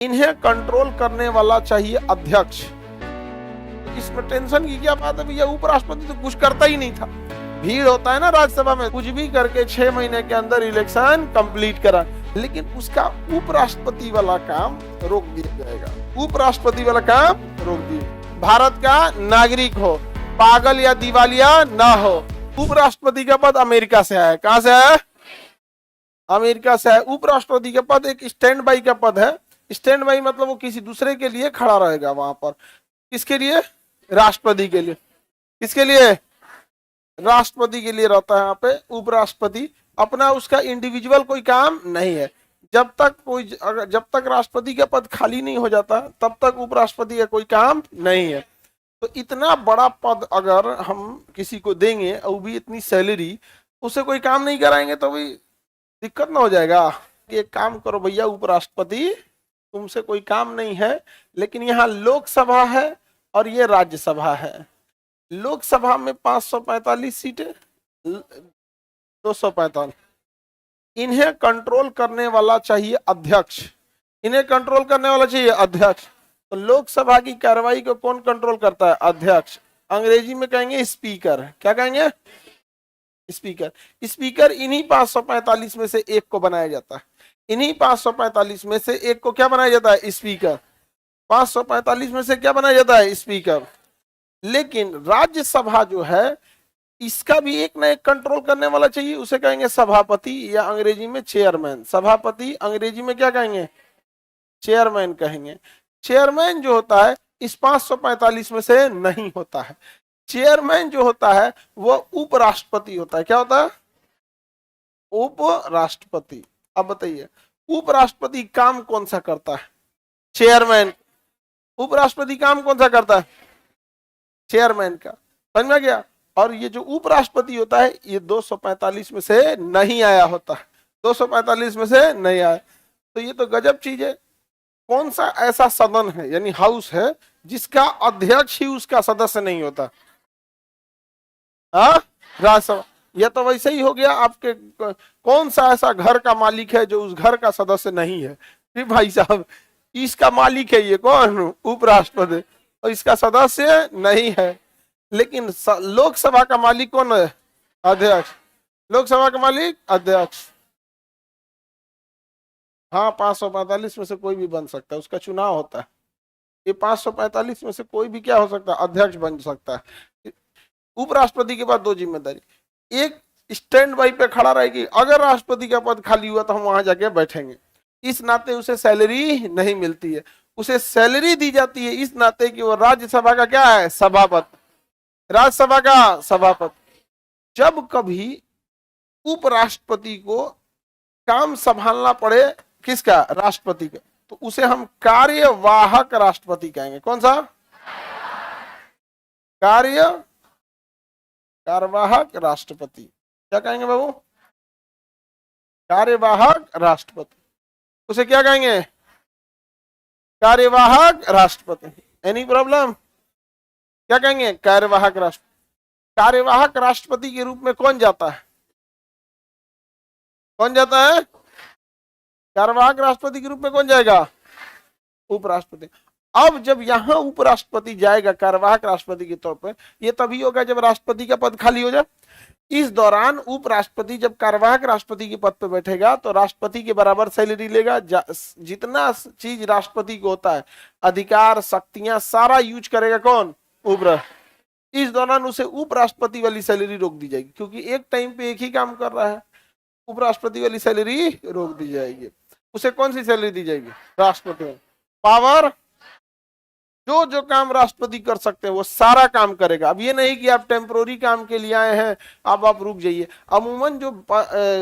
इन्हें कंट्रोल करने वाला चाहिए अध्यक्ष। इसमें टेंशन की क्या बात है भैया, उपराष्ट्रपति तो कुछ करता ही नहीं था। भीड़ होता है ना राज्यसभा में, कुछ भी करके 6 महीने के अंदर इलेक्शन कंप्लीट करा, लेकिन उसका उपराष्ट्रपति वाला काम रोक दिया जाएगा। उपराष्ट्रपति वाला काम रोक दिया। भारत का नागरिक हो, पागल या दिवालिया ना हो। उपराष्ट्रपति का पद अमेरिका से आया। कहां से आया? अमेरिका से है। उपराष्ट्रपति का पद एक स्टैंड बाई का पद है। स्टैंड बाई मतलब वो किसी दूसरे के लिए खड़ा रहेगा वहां पर। किसके लिए? राष्ट्रपति के लिए। किसके लिए? राष्ट्रपति के लिए रहता है यहाँ पे उपराष्ट्रपति। अपना उसका इंडिविजुअल कोई काम नहीं है। जब तक राष्ट्रपति का पद खाली नहीं हो जाता तब तक उपराष्ट्रपति का कोई काम नहीं है। तो इतना बड़ा पद अगर हम किसी को देंगे और भी इतनी सैलरी, उससे कोई काम नहीं कराएंगे तो भी दिक्कत ना हो जाएगा। एक काम करो भैया उपराष्ट्रपति, तुमसे कोई काम नहीं है, लेकिन यहाँ लोकसभा है और ये राज्यसभा है। लोकसभा में 545 सीटें, 245। इन्हें कंट्रोल करने वाला चाहिए अध्यक्ष। इन्हें कंट्रोल करने वाला चाहिए अध्यक्ष। तो लोकसभा की कार्रवाई को कौन कंट्रोल करता है? अध्यक्ष। अंग्रेजी में कहेंगे स्पीकर। क्या कहेंगे? स्पीकर। स्पीकर इन्हीं 545 में से एक को बनाया जाता है। इन्हीं 545 में से एक को क्या बनाया जाता है? स्पीकर। 545 में से क्या बनाया जाता है? स्पीकर। लेकिन राज्यसभा जो है इसका भी एक ना एक कंट्रोल करने वाला चाहिए, उसे कहेंगे सभापति या अंग्रेजी में चेयरमैन। सभापति अंग्रेजी में क्या कहेंगे? चेयरमैन कहेंगे। चेयरमैन जो होता है इस 545 में से नहीं होता है। चेयरमैन जो होता है वो उपराष्ट्रपति होता है। क्या होता है? उपराष्ट्रपति। अब बताइए उपराष्ट्रपति काम कौन सा करता है? चेयरमैन। उपराष्ट्रपति काम कौन सा करता है? चेयरमैन का। समझ में गया? और ये जो उपराष्ट्रपति होता है ये 245 में से नहीं आया होता है। 245 में से नहीं आया। तो ये तो गजब चीज है। कौन सा ऐसा सदन है यानी हाउस है जिसका अध्यक्ष ही उसका सदस्य नहीं होता? राज्यसभा। यह तो वैसे ही हो गया आपके, कौन सा ऐसा घर का मालिक है जो उस घर का सदस्य नहीं है? फिर भाई साहब इसका मालिक है ये कौन? उपराष्ट्रपति। और इसका सदस्य नहीं है। लेकिन लोकसभा का मालिक कौन है? अध्यक्ष। लोकसभा का मालिक अध्यक्ष। हाँ 545 में से कोई भी बन सकता है, उसका चुनाव होता है। ये 545 में से कोई भी क्या हो सकता है? अध्यक्ष बन सकता है। उपराष्ट्रपति के बाद दो जिम्मेदारी, एक स्टैंड बाई पे खड़ा रहेगी, अगर राष्ट्रपति का पद खाली हुआ तो हम वहां जाके बैठेंगे। इस नाते उसे सैलरी नहीं मिलती है। उसे सैलरी दी जाती है इस नाते कि वो राज्यसभा का क्या है? सभापति। राज्यसभा का सभापति। जब कभी उपराष्ट्रपति को काम संभालना पड़े किसका? राष्ट्रपति का, तो उसे हम कार्यवाहक राष्ट्रपति कहेंगे। कौन सा? कार्यवाहक राष्ट्रपति। क्या कहेंगे बाबू? कार्यवाहक राष्ट्रपति। उसे क्या कहेंगे? कार्यवाहक राष्ट्रपति। Any problem? क्या कहेंगे? कार्यवाहक राष्ट्रपति। कार्यवाहक राष्ट्रपति के रूप में कौन जाता है? कौन जाता है? कार्यवाहक राष्ट्रपति के रूप में कौन जाएगा? उपराष्ट्रपति। अब जब यहां उपराष्ट्रपति जाएगा कार्यवाहक राष्ट्रपति के तौर पर, यह तभी होगा जब राष्ट्रपति का पद खाली हो जाए। इस दौरान उपराष्ट्रपति जब कार्यवाहक राष्ट्रपति के पद पर बैठेगा तो राष्ट्रपति के बराबर सैलरी लेगा। जितना चीज राष्ट्रपति को होता है, अधिकार शक्तियां सारा यूज करेगा कौन? उपराष्ट्रपति। इस दौरान उसे उपराष्ट्रपति वाली सैलरी रोक दी जाएगी, क्योंकि एक टाइम पे एक ही काम कर रहा है। उपराष्ट्रपति वाली सैलरी रोक दी जाएगी। उसे कौन सी सैलरी दी जाएगी? राष्ट्रपति। पावर, जो काम राष्ट्रपति कर सकते हैं वो सारा काम करेगा। अब ये नहीं कि आप टेम्पोररी काम के लिए आए हैं अब आप रुक जाइए। अमूमन जो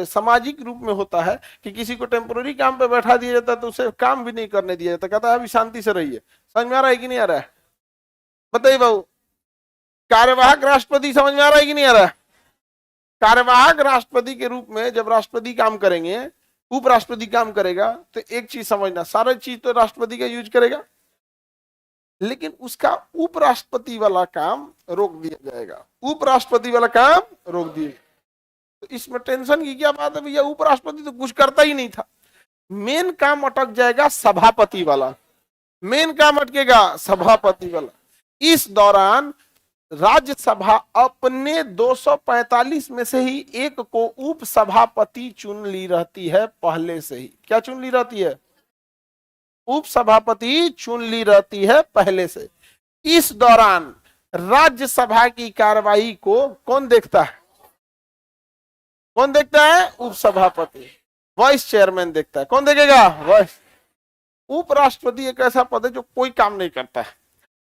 सामाजिक रूप में होता है कि किसी को टेम्पोररी काम पे बैठा दिया जाता है तो उसे काम भी नहीं करने दिया जाता, कहता है अभी शांति से रहिए। समझ में आ रहा है कि नहीं आ रहा है? बताइए बाबू, कार्यवाहक राष्ट्रपति समझ में आ रहा है कि नहीं आ रहा है? कार्यवाहक राष्ट्रपति के रूप में जब राष्ट्रपति काम करेंगे, उपराष्ट्रपति काम करेगा, तो एक चीज समझना, सारा चीज तो राष्ट्रपति का यूज करेगा, लेकिन उसका उपराष्ट्रपति वाला काम रोक दिया जाएगा। उपराष्ट्रपति वाला काम रोक दिया। तो इसमें टेंशन की क्या बात है भैया, उपराष्ट्रपति तो कुछ करता ही नहीं था। मेन काम अटक जाएगा सभापति वाला, मेन काम अटकेगा सभापति वाला। इस दौरान राज्यसभा अपने 245 में से ही एक को उप सभापति चुन ली रहती है पहले से ही। क्या चुन ली रहती है? उप सभापति चुन ली रहती है पहले से। इस दौरान राज्यसभा की कार्रवाई को कौन देखता है? कौन देखता है? उप सभापति, वाइस चेयरमैन देखता है। कौन देखेगा? वाइस। उपराष्ट्रपति एक ऐसा पद है जो कोई काम नहीं करता है,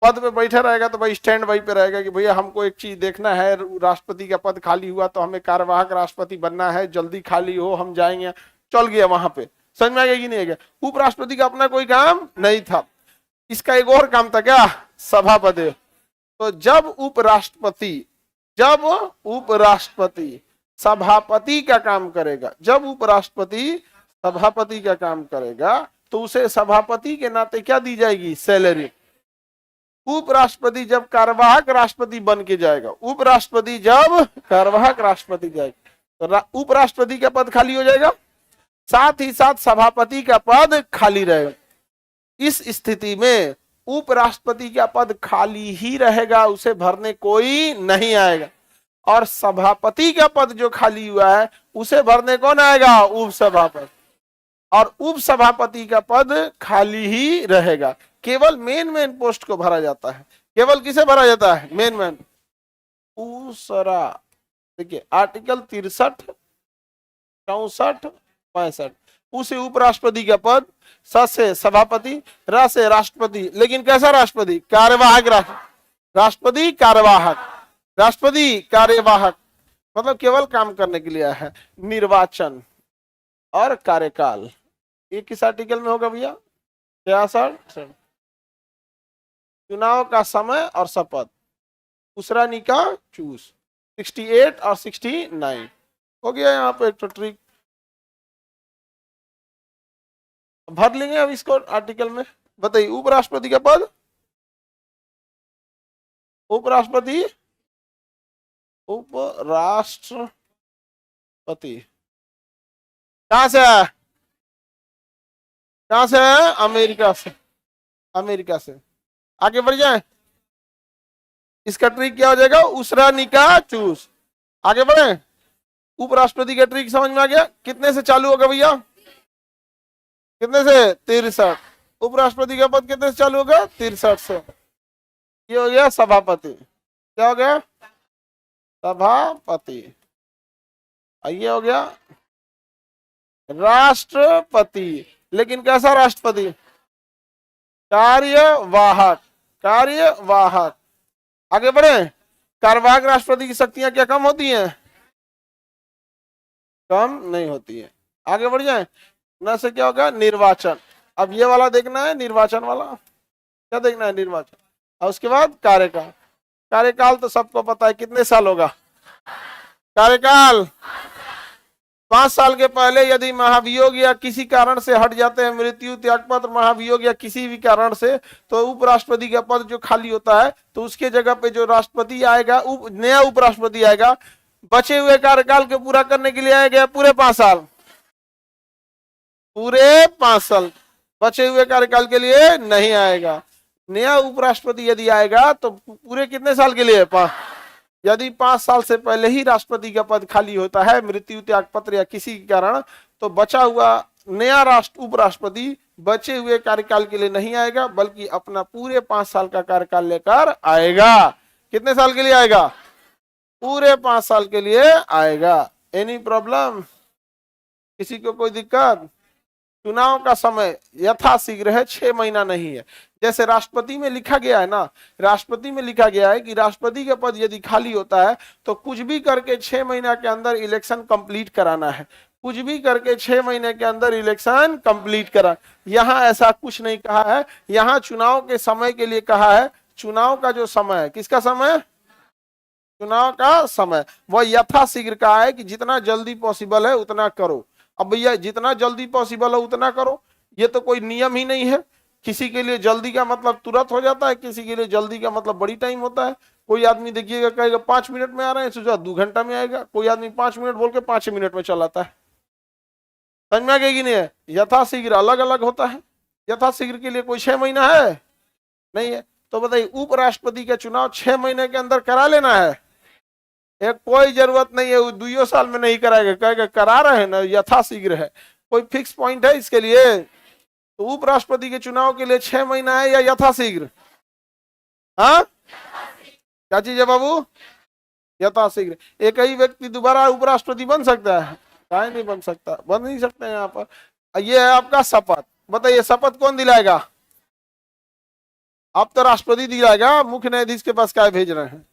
पद पे बैठा रहेगा तो भाई स्टैंड बाई पे रहेगा कि भैया हमको एक चीज देखना है, राष्ट्रपति का पद खाली हुआ तो हमें कार्यवाहक राष्ट्रपति बनना है, जल्दी खाली हो हम जाएंगे, चल गया वहां पे। समझ में आ गया कि नहीं आ गया? उपराष्ट्रपति का अपना कोई काम नहीं था, इसका एक और काम था, क्या? सभापति। तो जब उपराष्ट्रपति सभापति का काम करेगा, जब उपराष्ट्रपति सभापति का काम करेगा तो उसे सभापति के नाते क्या दी जाएगी? सैलरी। उपराष्ट्रपति जब कार्यवाहक राष्ट्रपति बन के जाएगा, उपराष्ट्रपति जब कार्यवाहक राष्ट्रपति जाएगा तो उपराष्ट्रपति का पद खाली हो जाएगा, साथ ही साथ सभापति का पद खाली रहेगा। इस स्थिति में उपराष्ट्रपति का पद खाली ही रहेगा, उसे भरने कोई नहीं आएगा, और सभापति का पद जो खाली हुआ है उसे भरने कौन आएगा? उपसभापति। और उपसभापति का पद खाली ही रहेगा, केवल मेन पोस्ट को भरा जाता है। केवल किसे भरा जाता है? मेन। दूसरा देखिए आर्टिकल 63, 64, 65, उसे उपराष्ट्रपति का पद, स से सभापति, र से राष्ट्रपति, लेकिन कैसा राष्ट्रपति? कार्यवाहक राष्ट्रपति, कार्यवाहक मतलब केवल काम करने के लिए है। निर्वाचन और कार्यकाल ये किस आर्टिकल में होगा भैया? 66। चुनाव का समय और शपथ, दूसरा निका चूस, 68 और 69 हो गया। यहाँ पे एक तो ट्रिक भर लेंगे अब इसको आर्टिकल में। बताइए उपराष्ट्रपति का पद, उपराष्ट्रपति कहां से है? कहां से है? अमेरिका से। अमेरिका से आगे बढ़ जाए, इसका ट्रिक क्या हो जाएगा? उसरा निका चूस। आगे बढ़े, उपराष्ट्रपति का ट्रिक समझ में आ गया? कितने से चालू होगा भैया? कितने से? 63। उपराष्ट्रपति का पद कितने से चालू होगा? 63 से। ये हो गया सभापति। क्या हो गया? सभापति। ये हो गया राष्ट्रपति, लेकिन कैसा राष्ट्रपति? कार्यवाहक। आगे बढ़े, कार्यवाहक राष्ट्रपति की शक्तियां क्या कम होती हैं? कम नहीं होती है। आगे बढ़ जाए, न से क्या होगा? निर्वाचन। अब ये वाला देखना है, निर्वाचन वाला क्या देखना है? निर्वाचन। और उसके बाद कार्यकाल तो सबको पता है कितने साल होगा कार्यकाल? 5 साल के पहले यदि महाभियोग या किसी कारण से हट जाते हैं, मृत्यु, त्यागपत्र, महाभियोग या किसी भी कारण से, तो उपराष्ट्रपति का पद जो खाली होता है तो उसके जगह पे जो राष्ट्रपति आएगा, नया उपराष्ट्रपति आएगा, बचे हुए कार्यकाल के पूरा करने के लिए आएगा पूरे 5 साल। पूरे 5 साल बचे हुए कार्यकाल के लिए नहीं आएगा। नया उपराष्ट्रपति यदि आएगा तो पूरे कितने साल के लिए? 5। यदि 5 साल से पहले ही राष्ट्रपति का पद खाली होता है, मृत्यु, त्यागपत्र या किसी के कारण, तो बचा हुआ नया उपराष्ट्रपति बचे हुए कार्यकाल के लिए नहीं आएगा, बल्कि अपना पूरे 5 साल का कार्यकाल लेकर आएगा। कितने साल के लिए आएगा? पूरे 5 साल के लिए आएगा। Any problem? किसी को कोई दिक्कत? चुनाव का समय यथाशीघ्र है, 6 महीना नहीं है। जैसे राष्ट्रपति में लिखा गया है ना, राष्ट्रपति में लिखा गया है कि राष्ट्रपति का पद यदि खाली होता है तो कुछ भी करके 6 महीना के अंदर इलेक्शन कंप्लीट कराना है, कुछ भी करके 6 महीने के अंदर इलेक्शन कंप्लीट करा। यहाँ ऐसा कुछ नहीं कहा है, यहाँ चुनाव के समय के लिए कहा है। चुनाव का जो समय है, किसका समय? चुनाव का समय, वह यथाशीघ्र कहा है कि जितना जल्दी पॉसिबल है उतना करो। अब भैया जितना जल्दी पॉसिबल है उतना करो, ये तो कोई नियम ही नहीं है। किसी के लिए जल्दी का मतलब तुरंत हो जाता है, किसी के लिए जल्दी का मतलब बड़ी टाइम होता है। कोई आदमी देखिएगा कहेगा 5 मिनट में आ रहे हैं, सोचा 2 घंटा में आएगा। कोई आदमी 5 मिनट बोल के 5 मिनट में चलाता है। समझ में आ गई कि नहीं है? यथाशीघ्र अलग अलग होता है, यथाशीघ्र के लिए कोई 6 महीना है नहीं है। तो बताइए उपराष्ट्रपति का चुनाव 6 महीने के अंदर करा लेना है, एक कोई जरूरत नहीं है, वो 2 साल में नहीं कराएगा, कहेगा करा रहे हैं ना, यथाशीघ्र है। कोई फिक्स पॉइंट है इसके लिए? तो उपराष्ट्रपति के चुनाव के लिए 6 महीना है या यथाशीघ्र? हाँ क्या चीज है बाबू? यथाशीघ्र। एक ही व्यक्ति दोबारा उपराष्ट्रपति बन सकता है? काहे नहीं बन सकता, बन नहीं सकते यहाँ पर। ये है आपका शपथ। बताइए शपथ कौन दिलाएगा? अब तो राष्ट्रपति दिलाएगा, मुख्य न्यायाधीश के पास क्या भेज रहे हैं?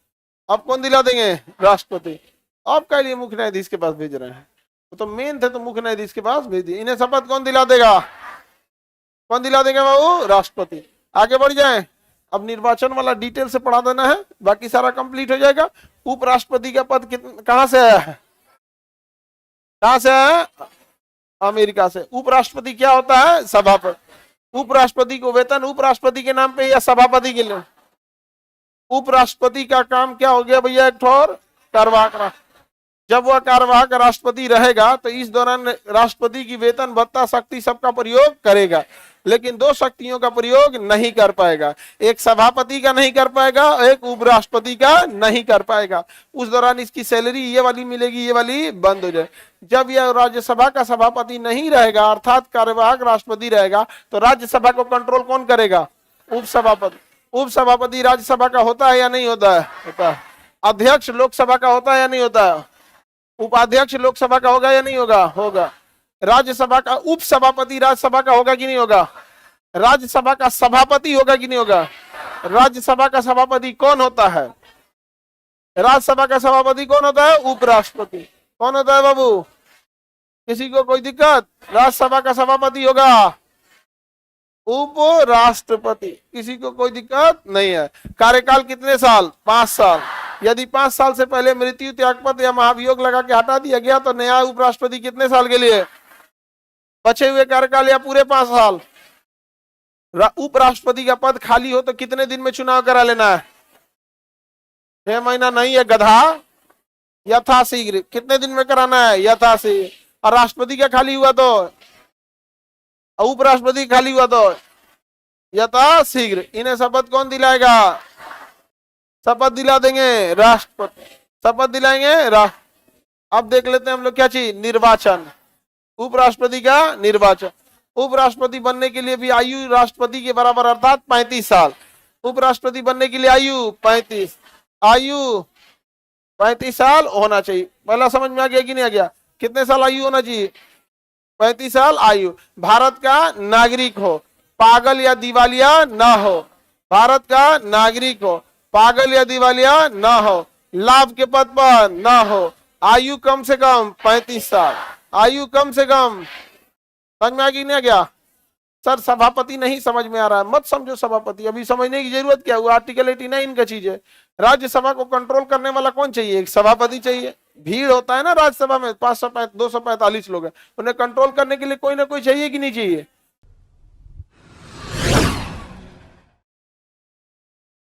अब कौन दिला देंगे? राष्ट्रपति। आपका लिए मुख्य न्यायाधीश के पास भेज रहे हैं, तो मेन थे तो मुख्य न्यायाधीश के पास भेज दिए। इन्हें शपथ कौन दिला देगा? कौन दिला देगा बाबू? राष्ट्रपति। आगे बढ़ जाए, अब निर्वाचन वाला डिटेल से पढ़ा देना है, बाकी सारा कंप्लीट हो जाएगा। उपराष्ट्रपति का पद कहां से आया है? कहां से आया? अमेरिका से। उपराष्ट्रपति क्या होता है? सभापति। उपराष्ट्रपति को वेतन उपराष्ट्रपति के नाम पे या सभापति के लिए? उपराष्ट्रपति का काम क्या हो गया भैया? एक ठोर कार्यवाहक। जब वह कार्यवाहक राष्ट्रपति रहेगा तो इस दौरान राष्ट्रपति की वेतन भत्ता शक्ति सबका प्रयोग करेगा, लेकिन 2 शक्तियों का प्रयोग नहीं कर पाएगा। एक सभापति का नहीं कर पाएगा, एक उपराष्ट्रपति का नहीं कर पाएगा। उस दौरान इसकी सैलरी ये वाली मिलेगी, ये वाली बंद हो जाए। जब यह राज्यसभा का सभापति नहीं रहेगा, अर्थात कार्यवाहक राष्ट्रपति रहेगा, तो राज्यसभा को कंट्रोल कौन करेगा? उपसभापति। उपसभापति राज्यसभा का होता है या नहीं होता है? होता है। अध्यक्ष लोकसभा का होता है या नहीं होता है? उपाध्यक्ष लोकसभा का होगा या नहीं होगा? होगा। राज्यसभा का उपसभापति राज्यसभा का होगा कि नहीं होगा? राज्यसभा का सभापति होगा कि नहीं होगा? राज्यसभा का सभापति कौन होता है? राज्यसभा का सभापति कौन होता है? उपराष्ट्रपति। कौन होता है बाबू? किसी को कोई दिक्कत? राज्यसभा का सभापति होगा उपराष्ट्रपति। किसी को कोई दिक्कत नहीं है। कार्यकाल कितने साल? 5 साल। यदि 5 साल से पहले मृत्यु, त्यागपत्र या महाभियोग लगा के हटा दिया गया तो नया उपराष्ट्रपति कितने साल के लिए? बचे हुए कार्यकाल या पूरे 5 साल? उपराष्ट्रपति का पद खाली हो तो कितने दिन में चुनाव करा लेना है? 6 महीना नहीं है गधा, यथाशीघ्र। कितने दिन में कराना है? यथाशीघ्र। और राष्ट्रपति का खाली हुआ तो, उपराष्ट्रपति खाली हुआ तो यथाशीघ्र। इन्हें शपथ कौन दिलाएगा? शपथ दिला देंगे राष्ट्रपति। शपथ दिलाएंगे राष्ट्र। अब देख लेते हैं हम लोग क्या चीज? निर्वाचन। उपराष्ट्रपति का निर्वाचन। उपराष्ट्रपति बनने के लिए भी आयु राष्ट्रपति के बराबर अर्थात 35 साल। उपराष्ट्रपति बनने के लिए आयु 35 साल होना चाहिए। पहला समझ में आ गया कि नहीं आ गया? कितने साल आयु होना चाहिए? 35 साल आयु। भारत का नागरिक हो, पागल या दिवालिया ना हो। भारत का नागरिक हो, पागल या दिवालिया ना हो, लाभ के पद पर ना हो, आयु कम से कम 35 साल। आयु कम से कम। समझ में आ गई नहीं आ गया? सर सभापति नहीं समझ में आ रहा है, मत समझो सभापति, अभी समझने की जरूरत क्या हुआ? आर्टिकल 89 का चीज है। राज्यसभा को कंट्रोल करने वाला कौन चाहिए? एक सभापति चाहिए। भीड़ होता है ना राज्यसभा में, 500 245 लोग हैं, उन्हें कंट्रोल करने के लिए कोई ना कोई चाहिए कि नहीं चाहिए?